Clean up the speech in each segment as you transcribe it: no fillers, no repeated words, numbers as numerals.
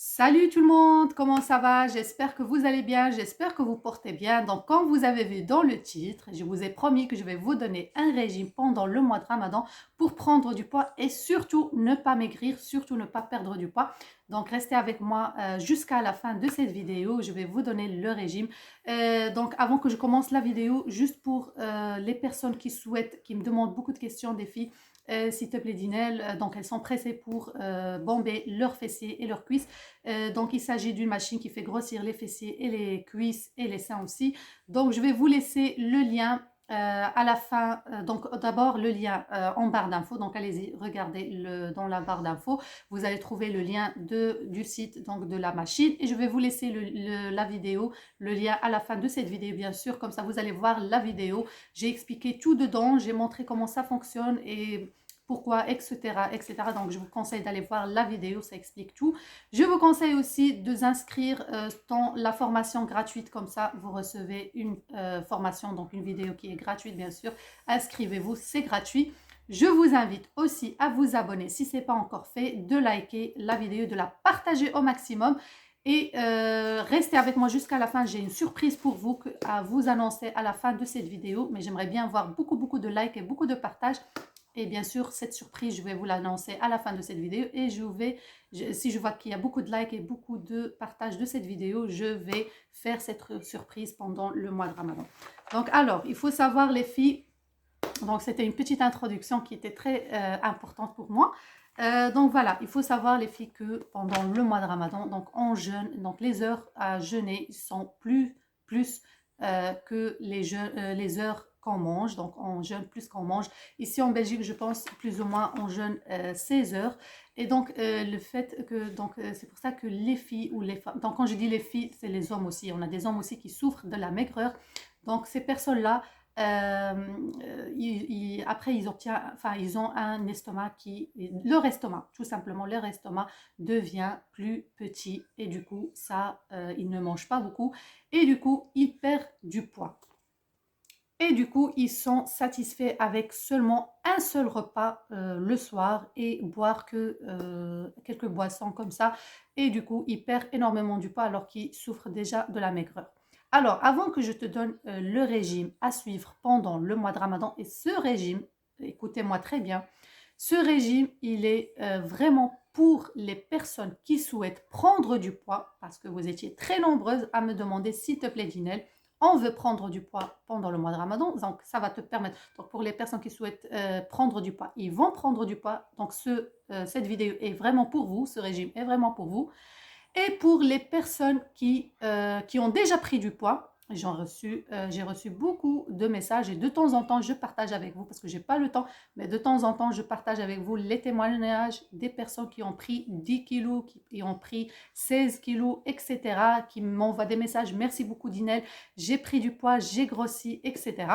Salut tout le monde, comment ça va? J'espère que vous allez bien, j'espère que vous portez bien. Donc, comme vous avez vu dans le titre, je vous ai promis que je vais vous donner un régime pendant le mois de Ramadan pour prendre du poids et surtout ne pas maigrir, surtout ne pas perdre du poids. Donc, restez avec moi jusqu'à la fin de cette vidéo. Je vais vous donner le régime. Donc, avant que je commence la vidéo, juste pour les personnes qui souhaitent, qui me demandent beaucoup de questions, des filles, s'il te plaît, Dinel, donc elles sont pressées pour bomber leurs fessiers et leurs cuisses. Donc, il s'agit d'une machine qui fait grossir les fessiers et les cuisses et les seins aussi. Donc, je vais vous laisser le lien à la fin. Donc, d'abord, le lien en barre d'infos. Donc, allez-y, regardez dans la barre d'infos. Vous allez trouver le lien du site, donc de la machine. Et je vais vous laisser la vidéo, le lien à la fin de cette vidéo, bien sûr. Comme ça, vous allez voir la vidéo. J'ai expliqué tout dedans. J'ai montré comment ça fonctionne et pourquoi, etc., etc. Donc, je vous conseille d'aller voir la vidéo, ça explique tout. Je vous conseille aussi de vous inscrire dans la formation gratuite, comme ça vous recevez une formation, donc une vidéo qui est gratuite bien sûr. Inscrivez-vous, c'est gratuit. Je vous invite aussi à vous abonner si ce n'est pas encore fait, de liker la vidéo, de la partager au maximum. Et restez avec moi jusqu'à la fin, j'ai une surprise pour vous à vous annoncer à la fin de cette vidéo. Mais j'aimerais bien voir beaucoup de likes et beaucoup de partages. Et bien sûr, cette surprise, je vais vous l'annoncer à la fin de cette vidéo. Et si je vois qu'il y a beaucoup de likes et beaucoup de partages de cette vidéo, je vais faire cette surprise pendant le mois de Ramadan. Donc, alors, il faut savoir les filles, donc c'était une petite introduction qui était très importante pour moi. Donc voilà, il faut savoir les filles que pendant le mois de Ramadan, donc on jeûne, donc les heures à jeûner sont plus que les heures qu'on mange, donc on jeûne plus qu'on mange. Ici en Belgique, je pense plus ou moins on jeûne 16 heures. Et donc le fait que, donc c'est pour ça que les filles ou les femmes, donc quand je dis les filles, c'est les hommes aussi, on a des hommes aussi qui souffrent de la maigreur. Donc ces personnes-là, après ils ont un estomac leur estomac, tout simplement, leur estomac devient plus petit et du coup, ils ne mangent pas beaucoup et du coup, ils perdent du poids. Et du coup, ils sont satisfaits avec seulement un seul repas le soir et boire que quelques boissons comme ça. Et du coup, ils perdent énormément du poids alors qu'ils souffrent déjà de la maigreur. Alors, avant que je te donne le régime à suivre pendant le mois de Ramadan, et ce régime, écoutez-moi très bien, ce régime, il est vraiment pour les personnes qui souhaitent prendre du poids, parce que vous étiez très nombreuses à me demander, s'il te plaît, Dinel, on veut prendre du poids pendant le mois de Ramadan, donc ça va te permettre, donc pour les personnes qui souhaitent prendre du poids, ils vont prendre du poids, donc cette vidéo est vraiment pour vous, ce régime est vraiment pour vous. Et pour les personnes qui ont déjà pris du poids, j'ai reçu beaucoup de messages et de temps en temps, je partage avec vous, parce que je n'ai pas le temps, mais de temps en temps, je partage avec vous les témoignages des personnes qui ont pris 10 kilos, qui ont pris 16 kilos, etc., qui m'envoient des messages. Merci beaucoup, Dinel, j'ai pris du poids, j'ai grossi, etc.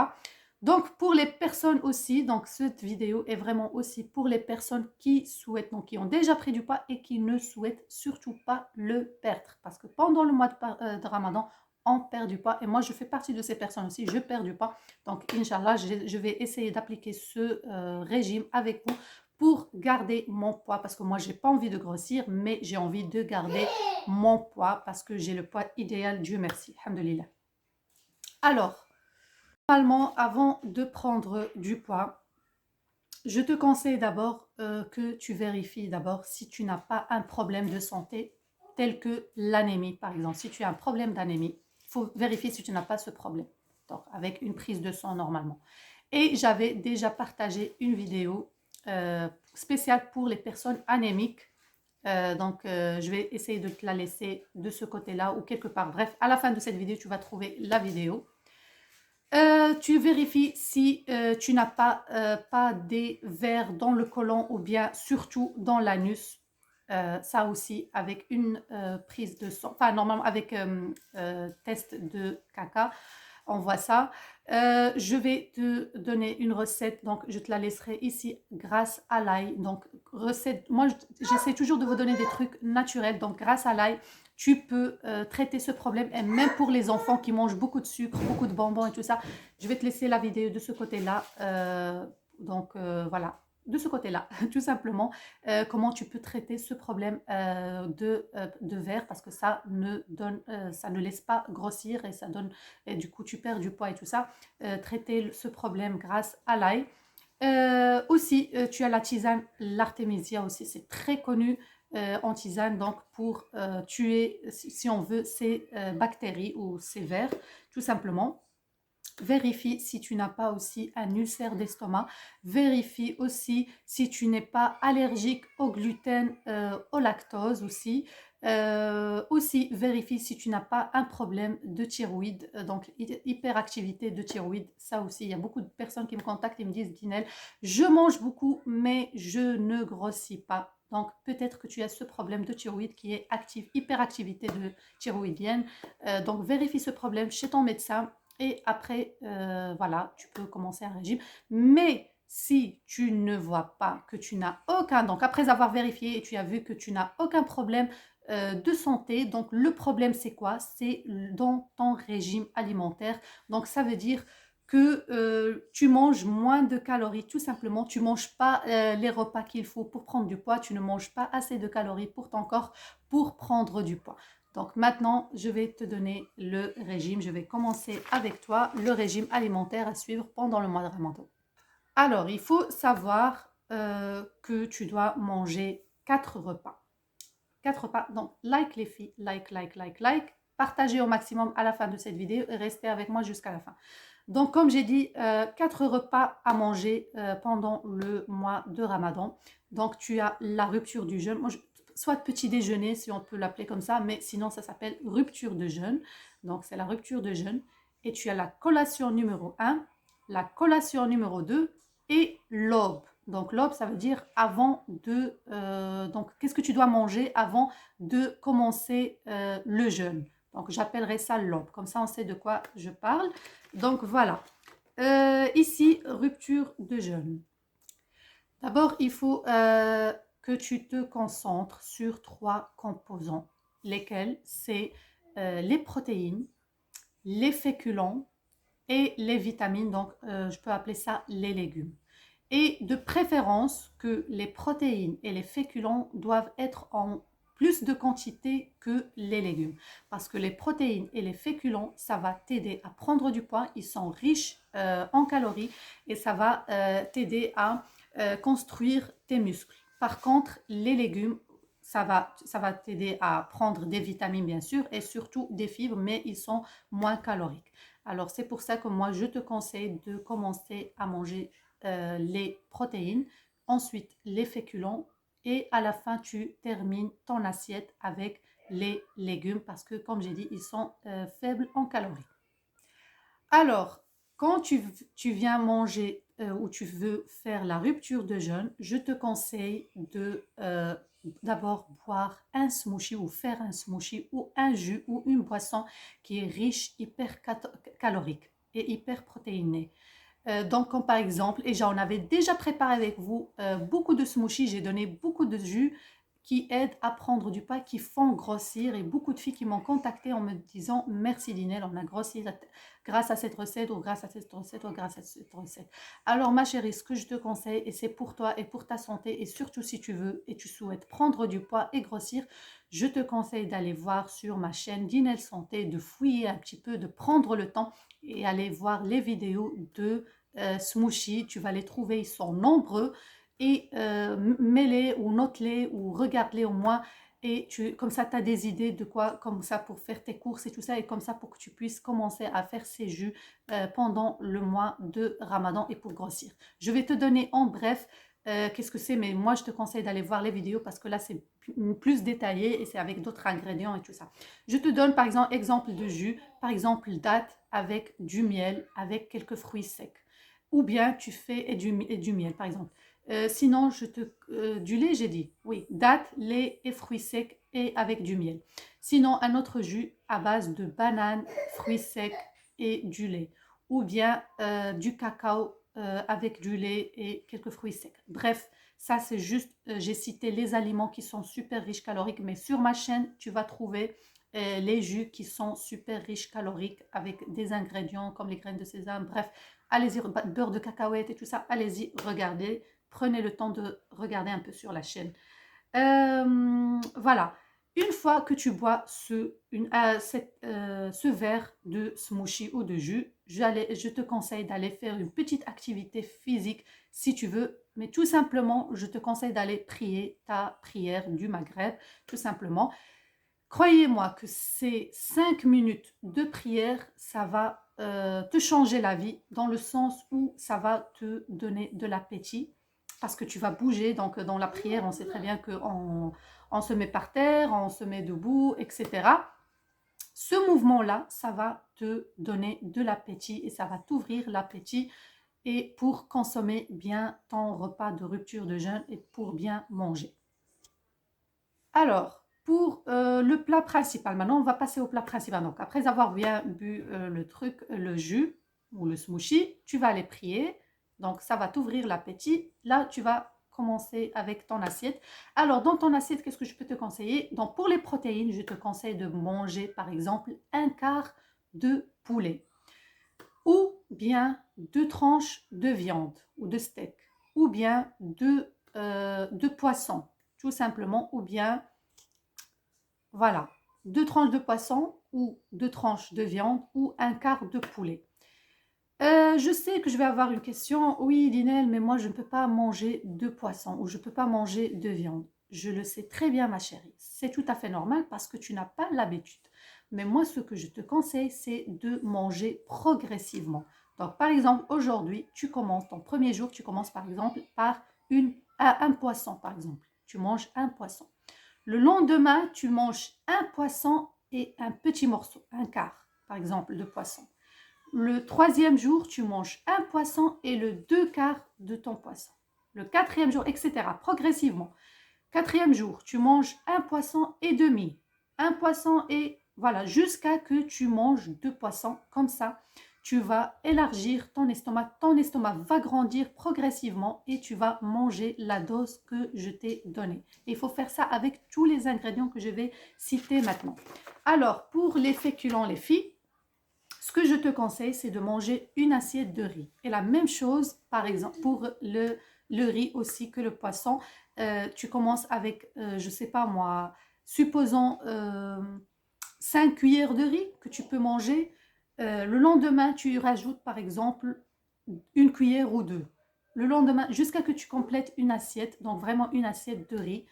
Donc, pour les personnes aussi, donc cette vidéo est vraiment aussi pour les personnes qui souhaitent, donc qui ont déjà pris du poids et qui ne souhaitent surtout pas le perdre. Parce que pendant le mois de Ramadan, on perd du poids. Et moi, je fais partie de ces personnes aussi, je perds du poids. Donc, Inch'Allah, je vais essayer d'appliquer ce régime avec vous pour garder mon poids. Parce que moi, je n'ai pas envie de grossir, mais j'ai envie de garder mon poids parce que j'ai le poids idéal, Dieu merci. Alhamdulillah. Alors, normalement, avant de prendre du poids, je te conseille d'abord que tu vérifies d'abord si tu n'as pas un problème de santé tel que l'anémie, par exemple. Si tu as un problème d'anémie, il faut vérifier si tu n'as pas ce problème, donc avec une prise de sang normalement. Et j'avais déjà partagé une vidéo spéciale pour les personnes anémiques. Je vais essayer de te la laisser de ce côté-là ou quelque part. Bref, à la fin de cette vidéo, tu vas trouver la vidéo. Tu vérifies si tu n'as pas des vers dans le côlon ou bien surtout dans l'anus. Ça aussi avec une prise de sang, enfin normalement avec test de caca, on voit ça. Je vais te donner une recette, donc je te la laisserai ici grâce à l'ail. Donc recette, moi j'essaie toujours de vous donner des trucs naturels, donc grâce à l'ail, tu peux traiter ce problème, et même pour les enfants qui mangent beaucoup de sucre, beaucoup de bonbons et tout ça. Je vais te laisser la vidéo de ce côté-là. Voilà. de ce côté-là, tout simplement, comment tu peux traiter ce problème de verre parce que ça ne laisse pas grossir et ça donne, et du coup tu perds du poids et tout ça. Traiter ce problème grâce à l'ail. Aussi, tu as la tisane, l'artémisia aussi, c'est très connu en tisane, donc pour tuer, si on veut, ces bactéries ou ces vers, tout simplement. Vérifie si tu n'as pas aussi un ulcère d'estomac. Vérifie aussi si tu n'es pas allergique au gluten, au lactose aussi. Aussi, vérifie si tu n'as pas un problème de thyroïde, donc hyperactivité de thyroïde. Ça aussi, il y a beaucoup de personnes qui me contactent et me disent, Dinel, je mange beaucoup, mais je ne grossis pas. Donc, peut-être que tu as ce problème de thyroïde qui est active, hyperactivité de thyroïdienne. Donc, vérifie ce problème chez ton médecin et après, voilà, tu peux commencer un régime. Mais si tu ne vois pas que tu n'as aucun, donc après avoir vérifié et tu as vu que tu n'as aucun problème de santé, donc le problème c'est quoi? C'est dans ton régime alimentaire. Donc ça veut dire que tu manges moins de calories, tout simplement. Tu ne manges pas les repas qu'il faut pour prendre du poids. Tu ne manges pas assez de calories pour ton corps pour prendre du poids. Donc maintenant, je vais te donner le régime. Je vais commencer avec toi le régime alimentaire à suivre pendant le mois de Ramadan. Alors, il faut savoir que tu dois manger 4 repas. 4 repas. Donc, like les filles, like. Partagez au maximum à la fin de cette vidéo et restez avec moi jusqu'à la fin. Donc, comme j'ai dit, 4 repas à manger pendant le mois de Ramadan. Donc, tu as la rupture du jeûne. Soit petit déjeuner, si on peut l'appeler comme ça, mais sinon, ça s'appelle rupture de jeûne. Donc, c'est la rupture de jeûne. Et tu as la collation numéro 1, la collation numéro 2 et l'aube. Donc, l'aube, ça veut dire avant de... donc, qu'est-ce que tu dois manger avant de commencer le jeûne? Donc, j'appellerai ça l'aube. Comme ça, on sait de quoi je parle. Donc, voilà. Ici, rupture de jeûne. D'abord, il faut que tu te concentres sur 3 composants, lesquels c'est les protéines, les féculents et les vitamines. Donc, je peux appeler ça les légumes. Et de préférence que les protéines et les féculents doivent être en plus de quantité que les légumes. Parce que les protéines et les féculents, ça va t'aider à prendre du poids. Ils sont riches en calories et ça va t'aider à construire tes muscles. Par contre, les légumes, ça va t'aider à prendre des vitamines, bien sûr, et surtout des fibres, mais ils sont moins caloriques. Alors, c'est pour ça que moi, je te conseille de commencer à manger les protéines, ensuite les féculents et à la fin tu termines ton assiette avec les légumes parce que comme j'ai dit ils sont faibles en calories. Alors quand tu viens manger ou tu veux faire la rupture de jeûne, je te conseille de d'abord boire un smoothie ou faire un smoothie ou un jus ou une boisson qui est riche, hyper calorique et hyper protéinée. Donc, comme par exemple, et j'en avais déjà préparé avec vous beaucoup de smoothies, j'ai donné beaucoup de jus qui aident à prendre du poids, qui font grossir. Et beaucoup de filles qui m'ont contacté en me disant merci Dinel, on a grossi grâce à cette recette ou grâce à cette recette ou grâce à cette recette. Alors ma chérie, ce que je te conseille, et c'est pour toi et pour ta santé, et surtout si tu veux et tu souhaites prendre du poids et grossir, je te conseille d'aller voir sur ma chaîne Dinel Santé, de fouiller un petit peu, de prendre le temps et aller voir les vidéos de smoothies. Tu vas les trouver, ils sont nombreux et mets-les ou note-les ou regarde-les au moins et comme ça tu as des idées de quoi, comme ça pour faire tes courses et tout ça et comme ça pour que tu puisses commencer à faire ces jus pendant le mois de Ramadan et pour grossir. Je vais te donner en bref qu'est-ce que c'est, mais moi je te conseille d'aller voir les vidéos parce que là c'est plus détaillé et c'est avec d'autres ingrédients et tout ça. Je te donne par exemple de jus, par exemple date avec du miel, avec quelques fruits secs. Ou bien tu fais et du miel par exemple. Sinon, du lait, j'ai dit. Oui, dattes, lait et fruits secs et avec du miel. Sinon, un autre jus à base de bananes, fruits secs et du lait. Ou bien du cacao avec du lait et quelques fruits secs. Bref, ça c'est juste, j'ai cité les aliments qui sont super riches caloriques, mais sur ma chaîne, tu vas trouver les jus qui sont super riches caloriques avec des ingrédients comme les graines de sésame. Bref, allez-y, beurre de cacahuète et tout ça, allez-y, regardez. prenez le temps de regarder un peu sur la chaîne. Voilà. Une fois que tu bois ce verre de smoothie ou de jus, je te conseille d'aller faire une petite activité physique si tu veux, mais tout simplement, je te conseille d'aller prier ta prière du Maghreb, tout simplement. Croyez-moi que ces 5 minutes de prière, ça va te changer la vie dans le sens où ça va te donner de l'appétit parce que tu vas bouger. Donc, dans la prière, on sait très bien qu'on se met par terre, on se met debout, etc. Ce mouvement-là, ça va te donner de l'appétit et ça va t'ouvrir l'appétit et pour consommer bien ton repas de rupture de jeûne et pour bien manger. Alors, pour le plat principal, maintenant on va passer au plat principal. Donc, après avoir bien bu le jus ou le smoothie, tu vas aller prier. Donc, ça va t'ouvrir l'appétit. Là, tu vas commencer avec ton assiette. Alors, dans ton assiette, qu'est-ce que je peux te conseiller? Donc, pour les protéines, je te conseille de manger, par exemple, un quart de poulet ou bien 2 tranches de viande ou de steak ou bien de poisson, tout simplement, ou bien voilà, 2 tranches de poisson ou 2 tranches de viande ou un quart de poulet. Je sais que je vais avoir une question. Oui, Linel, mais moi, je ne peux pas manger de poisson ou je ne peux pas manger de viande. Je le sais très bien, ma chérie. C'est tout à fait normal parce que tu n'as pas l'habitude. Mais moi, ce que je te conseille, c'est de manger progressivement. Donc, par exemple, aujourd'hui, tu commences, ton premier jour, tu commences par exemple par un poisson, par exemple. Tu manges un poisson. Le lendemain, tu manges un poisson et un petit morceau, un quart, par exemple, de poisson. Le troisième jour, tu manges un poisson et le 2 quarts de ton poisson. Le quatrième jour, etc. Progressivement. Quatrième jour, tu manges un poisson et demi. Un poisson et voilà, jusqu'à que tu manges 2 poissons. Comme ça, tu vas élargir ton estomac. Ton estomac va grandir progressivement et tu vas manger la dose que je t'ai donnée. Il faut faire ça avec tous les ingrédients que je vais citer maintenant. Alors, pour les féculents, les filles, ce que je te conseille, c'est de manger une assiette de riz. Et la même chose, par exemple, pour le riz aussi que le poisson. Tu commences avec, je ne sais pas moi, supposons 5 cuillères de riz que tu peux manger. Le lendemain, tu y rajoutes par exemple une cuillère ou deux. Le lendemain, jusqu'à que tu complètes une assiette, donc vraiment une assiette de riz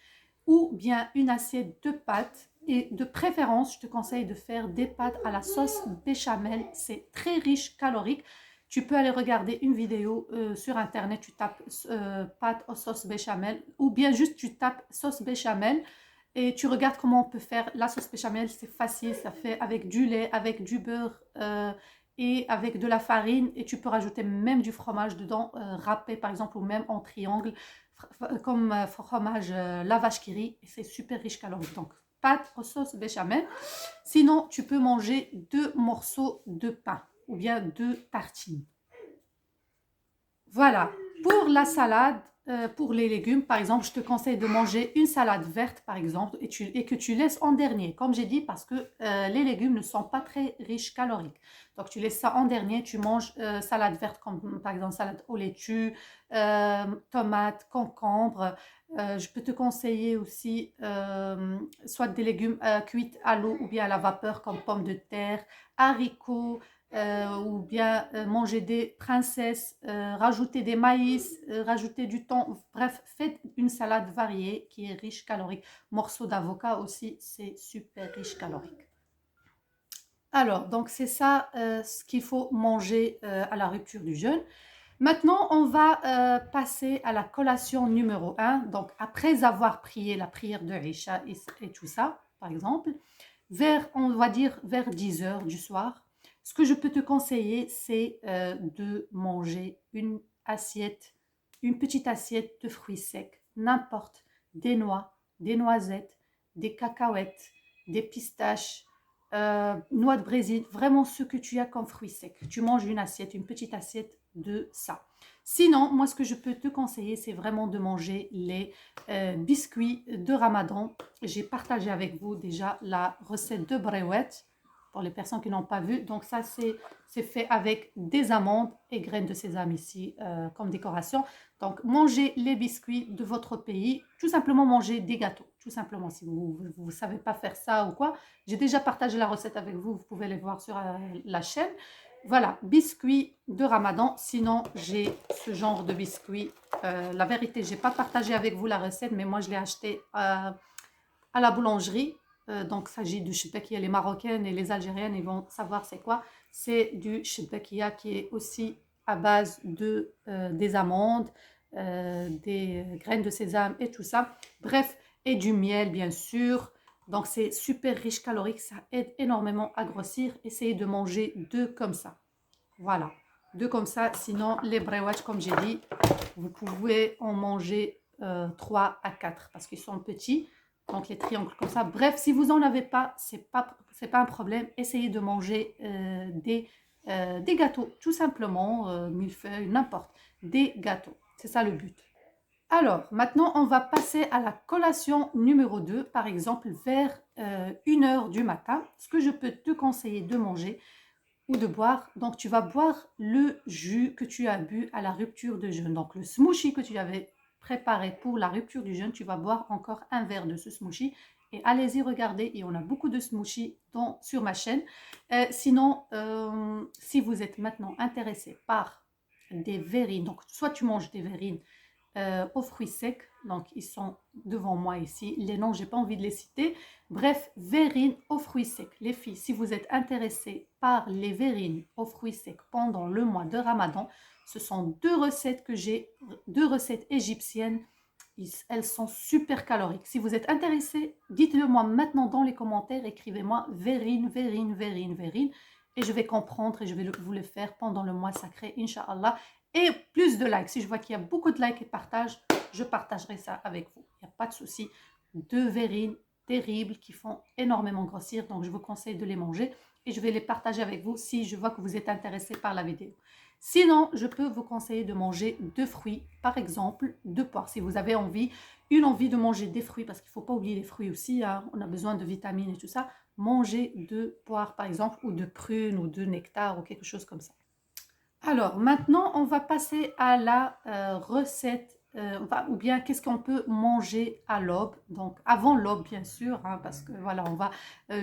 ou bien une assiette de pâtes. Et de préférence, je te conseille de faire des pâtes à la sauce béchamel. C'est très riche calorique. Tu peux aller regarder une vidéo sur internet, tu tapes pâtes aux sauce béchamel ou bien juste tu tapes sauce béchamel et tu regardes comment on peut faire la sauce béchamel. C'est facile, ça fait avec du lait, avec du beurre et avec de la farine et tu peux rajouter même du fromage dedans, râpé par exemple ou même en triangle comme fromage la vache qui rit et c'est super riche calorique. Donc, pâte aux sauce béchamel. Sinon, tu peux manger 2 morceaux de pain ou bien 2 tartines. Voilà. Pour la salade, pour les légumes, par exemple, je te conseille de manger une salade verte, par exemple, et que tu laisses en dernier, comme j'ai dit, parce que les légumes ne sont pas très riches caloriques. Donc, tu laisses ça en dernier, tu manges salade verte, comme par exemple salade aux laitues, tomates, concombres. Je peux te conseiller aussi soit des légumes cuits à l'eau ou bien à la vapeur, comme pommes de terre, haricots, ou bien manger des princesses, rajouter des maïs, rajouter du thon. Bref, faites une salade variée qui est riche calorique. Morceau d'avocat aussi, c'est super riche calorique. Alors, donc c'est ça ce qu'il faut manger à la rupture du jeûne. Maintenant, on va passer à la collation numéro 1. Donc, après avoir prié la prière de Isha et tout ça, par exemple, on va dire vers 10 heures du soir, ce que je peux te conseiller, c'est de manger une petite assiette de fruits secs, n'importe, des noix, des noisettes, des cacahuètes, des pistaches, noix de Brésil, vraiment ce que tu as comme fruits secs. Tu manges une petite assiette de ça. Sinon, moi, ce que je peux te conseiller, c'est vraiment de manger les biscuits de Ramadan. J'ai partagé avec vous déjà la recette de bréouette. pour les personnes qui n'ont pas vu. Donc ça, c'est fait avec des amandes et graines de sésame ici comme décoration. Donc mangez les biscuits de votre pays, tout simplement mangez des gâteaux, tout simplement. Si vous ne savez pas faire ça ou quoi, j'ai déjà partagé la recette avec vous, vous pouvez les voir sur la chaîne. Voilà, biscuits de Ramadan. Sinon, j'ai ce genre de biscuits. La vérité, je n'ai pas partagé avec vous la recette, mais moi, je l'ai acheté à la boulangerie. Donc, il s'agit du chibbekia. Les Marocaines et les Algériennes, ils vont savoir c'est quoi. C'est du chibbekia qui est aussi à base des amandes, des graines de sésame et tout ça. Bref, et du miel, bien sûr. Donc, c'est super riche calorique. Ça aide énormément à grossir. Essayez de manger 2 comme ça. Voilà, 2 comme ça. Sinon, les brewatch, comme j'ai dit, vous pouvez en manger 3 à 4 parce qu'ils sont petits. Donc, les triangles comme ça. Bref, si vous n'en avez pas, c'est pas un problème. Essayez de manger des gâteaux, tout simplement, millefeuilles, n'importe. Des gâteaux. C'est ça le but. Alors, maintenant, on va passer à la collation numéro 2, par exemple, vers 1h du matin. Ce que je peux te conseiller de manger ou de boire, donc tu vas boire le jus que tu as bu à la rupture de jeûne. Donc, le smoothie que tu avais préparé pour la rupture du jeûne, tu vas boire encore un verre de ce smoothie. Et allez-y, regardez, et on a beaucoup de smoothies sur ma chaîne. Sinon, si vous êtes maintenant intéressé par des verrines, donc soit tu manges des verrines aux fruits secs. Donc, ils sont devant moi ici. Les noms, je n'ai pas envie de les citer. Bref, verrines aux fruits secs. Les filles, si vous êtes intéressées par les verrines aux fruits secs pendant le mois de Ramadan, ce sont 2 recettes que j'ai, 2 recettes égyptiennes. Elles sont super caloriques. Si vous êtes intéressé, dites-le moi maintenant dans les commentaires. Écrivez-moi verrine, verrine, verrine, verrine. Et je vais comprendre et je vais vous le faire pendant le mois sacré, Inch'Allah. Et plus de likes. Si je vois qu'il y a beaucoup de likes et partages, je partagerai ça avec vous. Il n'y a pas de souci. 2 verrines terribles qui font énormément grossir. Donc, je vous conseille de les manger. Et je vais les partager avec vous si je vois que vous êtes intéressé par la vidéo. Sinon, je peux vous conseiller de manger 2 fruits. Par exemple, 2 poires. Si vous avez une envie de manger des fruits, parce qu'il ne faut pas oublier les fruits aussi. Hein, on a besoin de vitamines et tout ça. Mangez 2 poires, par exemple, ou 2 prunes, ou 2 nectars, ou quelque chose comme ça. Alors, maintenant, on va passer à la recette, ou bien qu'est-ce qu'on peut manger à l'aube. Donc, avant l'aube, bien sûr, hein, parce que voilà, on va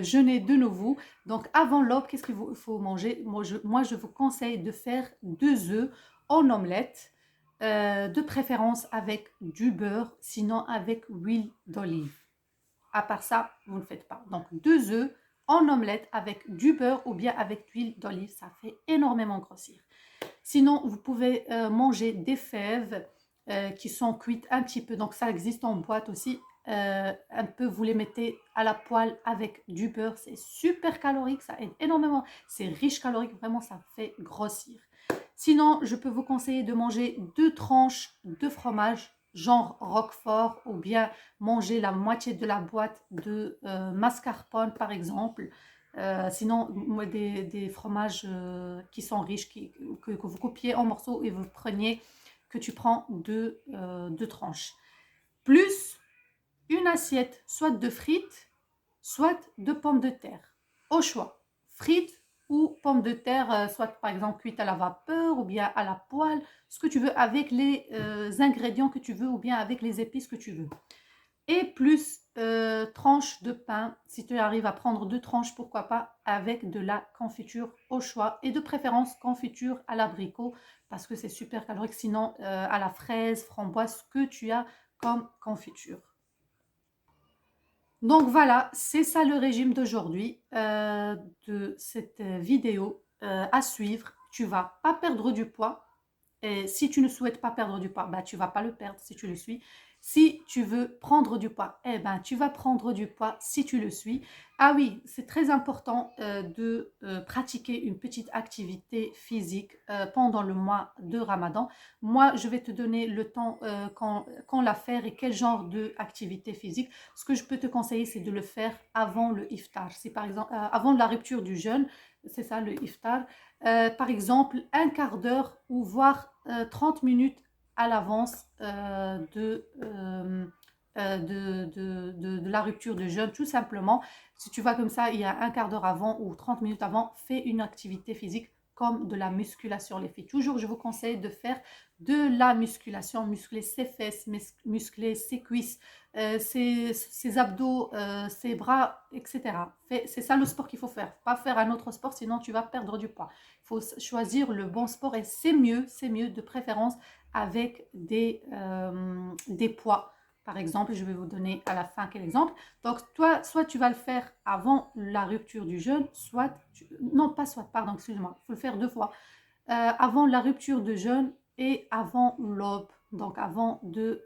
jeûner de nouveau. Donc, avant l'aube, qu'est-ce qu'il faut manger? Moi, je vous conseille de faire 2 œufs en omelette, de préférence avec du beurre, sinon avec huile d'olive. À part ça, vous ne faites pas. Donc, 2 œufs en omelette avec du beurre ou bien avec l'huile d'olive, ça fait énormément grossir. Sinon, vous pouvez manger des fèves qui sont cuites un petit peu. Donc, ça existe en boîte aussi. Un peu, vous les mettez à la poêle avec du beurre. C'est super calorique, ça aide énormément. C'est riche calorique, vraiment, ça fait grossir. Sinon, je peux vous conseiller de manger 2 tranches de fromage, genre Roquefort, ou bien manger la moitié de la boîte de mascarpone, par exemple. Sinon, des fromages qui sont riches, que vous coupiez en morceaux et vous preniez, que tu prends 2 tranches. Plus une assiette, soit de frites, soit de pommes de terre. Au choix, frites ou pommes de terre, soit par exemple cuites à la vapeur ou bien à la poêle, ce que tu veux, avec les ingrédients que tu veux ou bien avec les épices que tu veux. Et plus tranches de pain, si tu arrives à prendre 2 tranches, pourquoi pas, avec de la confiture au choix. Et de préférence, confiture à l'abricot, parce que c'est super calorique. Sinon, à la fraise, framboise, ce que tu as comme confiture. Donc voilà, c'est ça le régime d'aujourd'hui, de cette vidéo à suivre. Tu vas pas perdre du poids. Et si tu ne souhaites pas perdre du poids, bah, tu ne vas pas le perdre si tu le suis. Si tu veux prendre du poids, eh ben, tu vas prendre du poids si tu le suis. Ah oui, c'est très important de pratiquer une petite activité physique pendant le mois de Ramadan. Moi, je vais te donner le temps quand la faire et quel genre d'activité physique. Ce que je peux te conseiller, c'est de le faire avant le iftar. C'est par exemple avant la rupture du jeûne, c'est ça le iftar. Par exemple, un quart d'heure ou voire 30 minutes à l'avance de la rupture de jeûne, tout simplement. Si tu vas comme ça, il y a un quart d'heure avant ou 30 minutes avant, fais une activité physique comme de la musculation, les filles. Toujours, je vous conseille de faire de la musculation, muscler ses fesses, muscler ses cuisses, ses abdos, ses bras, etc. C'est ça le sport qu'il faut faire. Pas faire un autre sport, sinon tu vas perdre du poids. Il faut choisir le bon sport et c'est mieux de préférence avec des poids. Par exemple, je vais vous donner à la fin quel exemple. Donc, toi, soit tu vas le faire avant la rupture du jeûne, soit, non pas soit, pardon, excuse-moi, il faut le faire 2 fois. Avant la rupture de jeûne et avant l'aube, donc avant de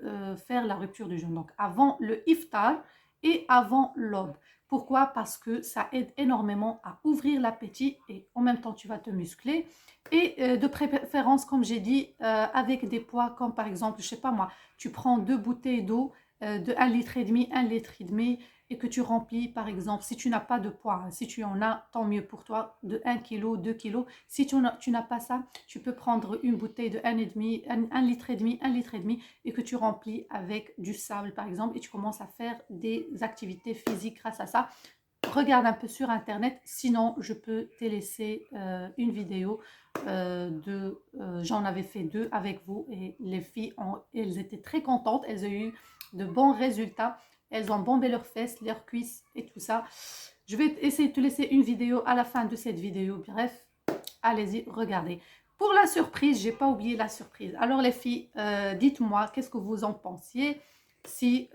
faire la rupture du jeûne. Donc, avant le iftar et avant l'aube. Pourquoi? Parce que ça aide énormément à ouvrir l'appétit et en même temps, tu vas te muscler. Et de préférence, comme j'ai dit, avec des poids comme par exemple, je sais pas moi, tu prends 2 bouteilles d'eau de 1,5 litre, 1 litre et demi, et que tu remplis, par exemple, si tu n'as pas de poids, hein, si tu en as, tant mieux pour toi, de 1 kg, 2 kg. Si tu n'as pas ça, tu peux prendre une bouteille de 1 litre et demi, 1 litre et demi, et que tu remplis avec du sable, par exemple, et tu commences à faire des activités physiques grâce à ça. Regarde un peu sur internet, sinon je peux te laisser une vidéo j'en avais fait 2 avec vous et les filles elles étaient très contentes, elles ont eu de bons résultats, elles ont bombé leurs fesses, leurs cuisses et tout ça. Je vais essayer de te laisser une vidéo à la fin de cette vidéo, bref, allez-y, regardez. Pour la surprise, j'ai pas oublié la surprise. Alors les filles, dites-moi qu'est-ce que vous en pensiez si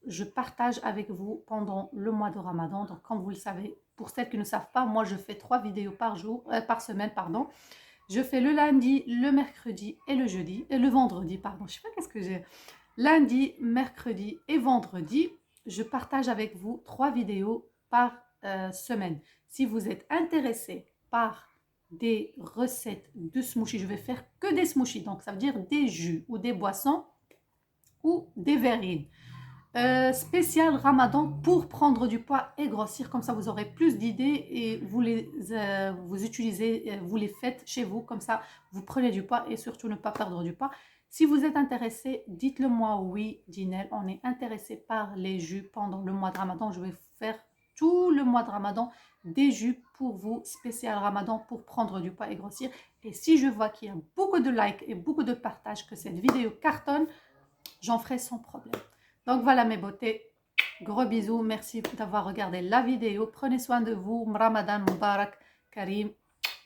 je partage avec vous pendant le mois de Ramadan. Donc comme vous le savez, pour celles qui ne savent pas, moi je fais 3 vidéos par semaine, pardon. Je fais le lundi, le mercredi et le jeudi, et le vendredi, pardon, je sais pas qu'est-ce que j'ai. Lundi, mercredi et vendredi, je partage avec vous 3 vidéos par semaine. Si vous êtes intéressé par des recettes de smoothies, je vais faire que des smoothies, donc ça veut dire des jus ou des boissons ou des verrines. Spécial Ramadan pour prendre du poids et grossir, comme ça vous aurez plus d'idées et vous utilisez, vous les faites chez vous, comme ça vous prenez du poids et surtout ne pas perdre du poids. Si vous êtes intéressé, dites-le moi. Oui, Dinel, on est intéressé par les jus pendant le mois de Ramadan. Je vais faire tout le mois de Ramadan des jus pour vous, spécial Ramadan pour prendre du poids et grossir. Et si je vois qu'il y a beaucoup de likes et beaucoup de partages, que cette vidéo cartonne, j'en ferai sans problème. Donc voilà mes beautés, gros bisous, merci d'avoir regardé la vidéo. Prenez soin de vous, Ramadan Mubarak Karim,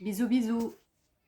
bisous bisous.